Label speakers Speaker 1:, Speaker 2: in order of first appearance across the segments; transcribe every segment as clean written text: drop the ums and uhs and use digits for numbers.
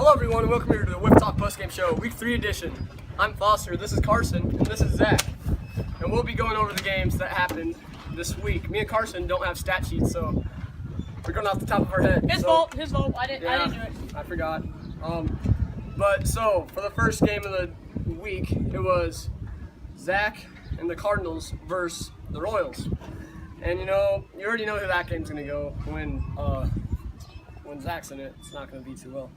Speaker 1: Hello everyone and welcome here to the Wiff Postgame Show, Week 3 edition. I'm Foster, this is Carson, and this is Zach. And we'll be going over the games that happened this week. Me and Carson don't have stat sheets, so we're going off the top of our head.
Speaker 2: His fault. I didn't do it.
Speaker 1: I forgot. But so, for the first game of the week, it was Zach and the Cardinals versus the Royals. And you already know who that game's going to go when Zach's in it. It's not going to be too well.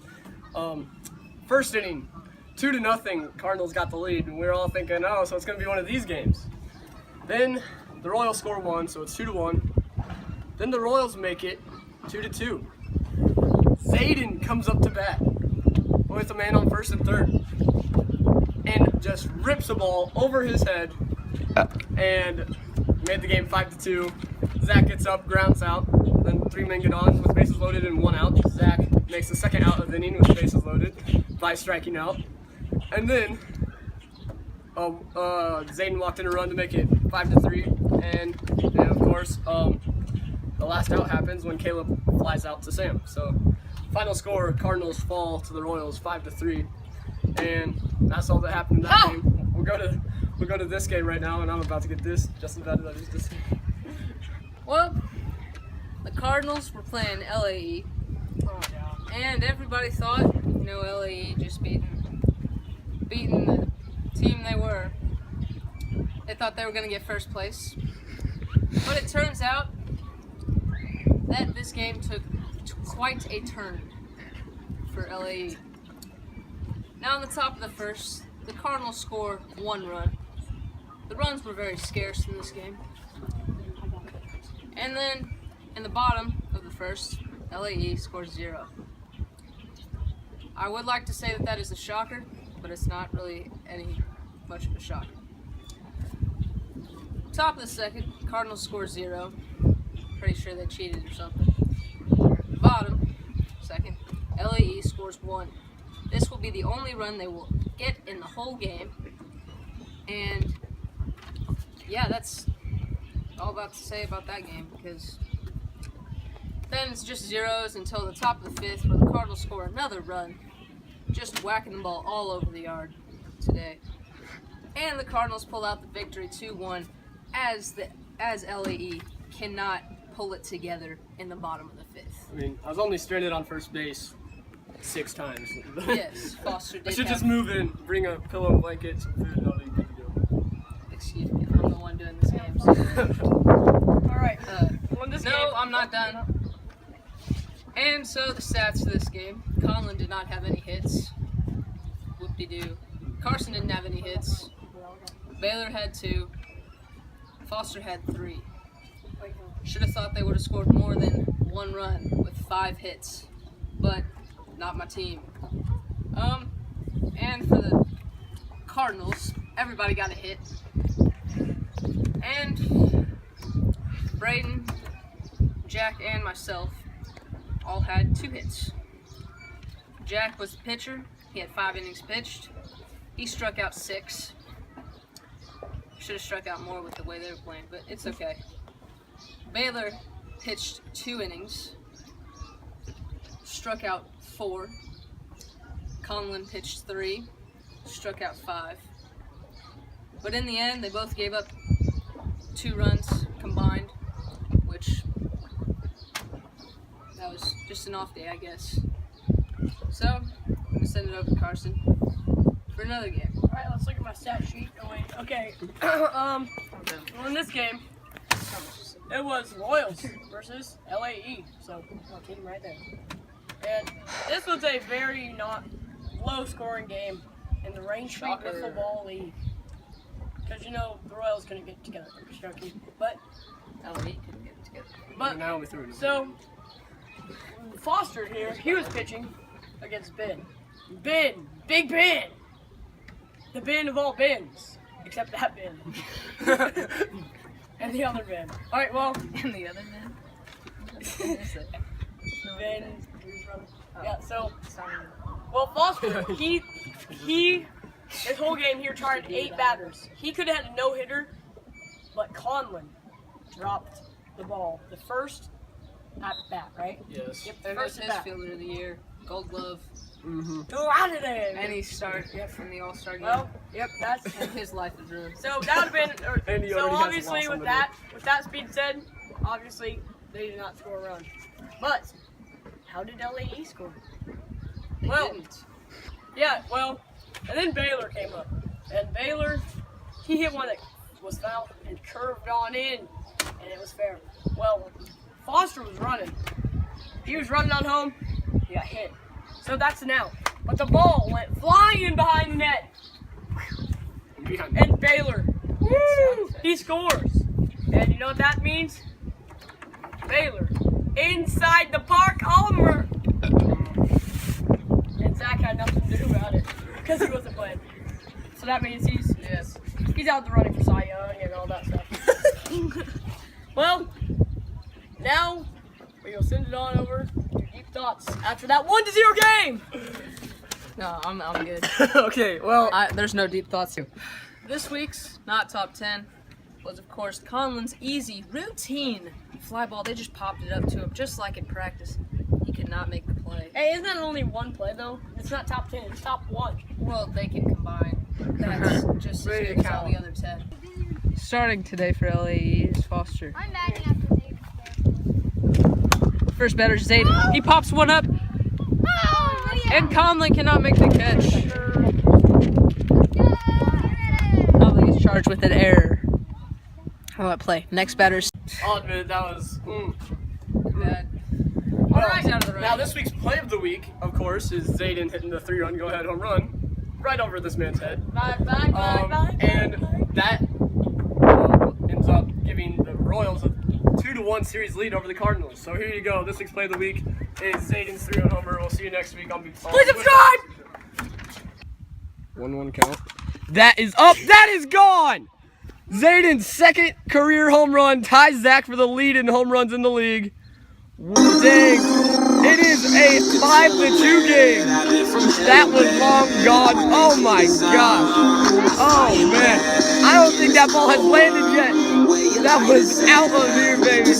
Speaker 1: First inning, 2-0, Cardinals got the lead, and we were all thinking, oh, so it's going to be one of these games. Then the Royals score 1, so it's 2-1. Then the Royals make it 2-2. Zayden comes up to bat with a man on first and third and just rips the ball over his head and made the game 5-2. Zach gets up, grounds out, then 3 men get on with bases loaded and 1 out. Zach makes the second out of the inning with bases loaded by striking out. And then Zayden walked in a run to make it 5-3. And of course, the last out happens when Caleb flies out to Sam. So final score, Cardinals fall to the Royals 5-3. And that's all that happened in that game. We'll go to this game right now, and I'm about to get this just as bad as I just did.
Speaker 3: Well, the Cardinals were playing LAE, and everybody thought, LAE just beating the team they were. They thought they were going to get first place, but it turns out that this game took quite a turn for LAE. Now in the top of the first, the Cardinals score 1 run. The runs were very scarce in this game. And then, in the bottom of the first, LAE scores 0. I would like to say that is a shocker, but it's not really much of a shocker. Top of the second, Cardinals score 0. Pretty sure they cheated or something. Bottom, second, LAE scores 1. This will be the only run they will get in the whole game. And yeah, that's all about to say about that game, because then it's just zeros until the top of the 5th, where the Cardinals score another run, just whacking the ball all over the yard today. And the Cardinals pull out the victory 2-1 as LAE cannot pull it together in the bottom of the 5th.
Speaker 1: I mean, I was only stranded on first base 6 times.
Speaker 3: Yes, Foster did.
Speaker 1: I should just move in, bring a pillow and blanket, some food, and all you good to go.
Speaker 3: Excuse me, I'm the one doing this game. So.
Speaker 2: Alright,
Speaker 3: I'm not done. And so the stats for this game: Conlon did not have any hits. Whoop-de-doo. Carson didn't have any hits. Baylor had 2. Foster had 3. Should have thought they would have scored more than 1 run with 5 hits, but not my team. And for the Cardinals, everybody got a hit. And Braden, Jack, and myself all had 2 hits. Jack was the pitcher. He had 5 innings pitched. He struck out 6. Should have struck out more with the way they were playing, but it's okay. Baylor pitched 2 innings. Struck out 4. Conlon pitched 3. Struck out 5. But in the end, they both gave up 2 runs combined, which that was just an off day, I guess. So, I'm going to send it over to Carson for another game.
Speaker 2: Alright, let's look at my stat sheet. Oh, wait. Okay. Well, in this game, it was Royals versus LAE. So, my team right there. And this was a very not low-scoring game in the Rain Street Wiffle Ball League. Because, the Royals couldn't get together. But
Speaker 3: LAE couldn't get it together.
Speaker 2: But,
Speaker 1: now we threw it.
Speaker 2: So, Foster here, he was pitching against Ben. Ben! Big Ben! The Ben of all Bens. Except that Ben. And the other Ben. Alright, well.
Speaker 3: And the other man?
Speaker 2: Ben. Yeah, so. Well, Foster, he his whole game here tried 8 batters. He could have had a no-hitter, but Conlon dropped the ball. The first at bat, right?
Speaker 1: Yes.
Speaker 2: Yep, the
Speaker 3: And
Speaker 2: first
Speaker 3: his
Speaker 2: at bat.
Speaker 3: fielder of the year, Gold Glove.
Speaker 2: Go out of there.
Speaker 3: Any start from the All-Star game.
Speaker 2: Well, yep, that's.
Speaker 3: And his life is ruined.
Speaker 2: So that would have been.
Speaker 1: And he
Speaker 2: So
Speaker 1: already has
Speaker 2: obviously,
Speaker 1: lost on
Speaker 2: with that being said, obviously they did not score a run. But how did LAE score?
Speaker 3: They
Speaker 2: Well,
Speaker 3: didn't.
Speaker 2: yeah, well, and then Baylor came up, and Baylor, he hit one that was fouled and curved on in, and it was fair. Well, Foster was running. He was running on home. He got hit. So that's an out. But the ball went flying behind the net. And Baylor, woo, he scores. And you know what that means? Baylor, inside the park, homer. And Zach had nothing to do about it because he wasn't playing. So that means he's out the running for Cy Young and all that stuff. Well, now we'll send it on over to Deep Thoughts after that 1-0 game.
Speaker 3: No, I'm good.
Speaker 1: Okay, well,
Speaker 3: There's no deep thoughts here. This week's not top 10 was, of course, Conlon's easy routine fly ball. They just popped it up to him just like in practice. He could not make the play.
Speaker 2: Hey, isn't that only one play though? It's not top 10, it's top 1.
Speaker 3: Well, they can combine. That's just as good as all the other 10. Starting today for LAE is Foster.
Speaker 4: I'm batting after David.
Speaker 3: First batter is Zayden. He pops one up, and Conlon cannot make the catch. Conlon is charged with an error. How about play? Next batter's
Speaker 1: I'll admit that was.
Speaker 3: bad.
Speaker 1: Well,
Speaker 3: Alright, out of the
Speaker 1: now
Speaker 3: right.
Speaker 1: this week's play of the week, of course, is Zayden hitting the 3-run go-ahead home run right over this man's head.
Speaker 2: Bye.
Speaker 1: And that ends up giving the Royals a 2-1 series lead over the Cardinals. So here you go. This week's play of the week is Zayden's 3-run homer. We'll see you next week on Big Ball.
Speaker 2: Please subscribe!
Speaker 1: 1-1 count. That is up. That is gone. Zayden's second career home run ties Zach for the lead in home runs in the league. Dang. It is a 5-2 game. That was long gone. Oh my gosh. Oh man. I don't think that ball has landed yet. That was out of here, baby.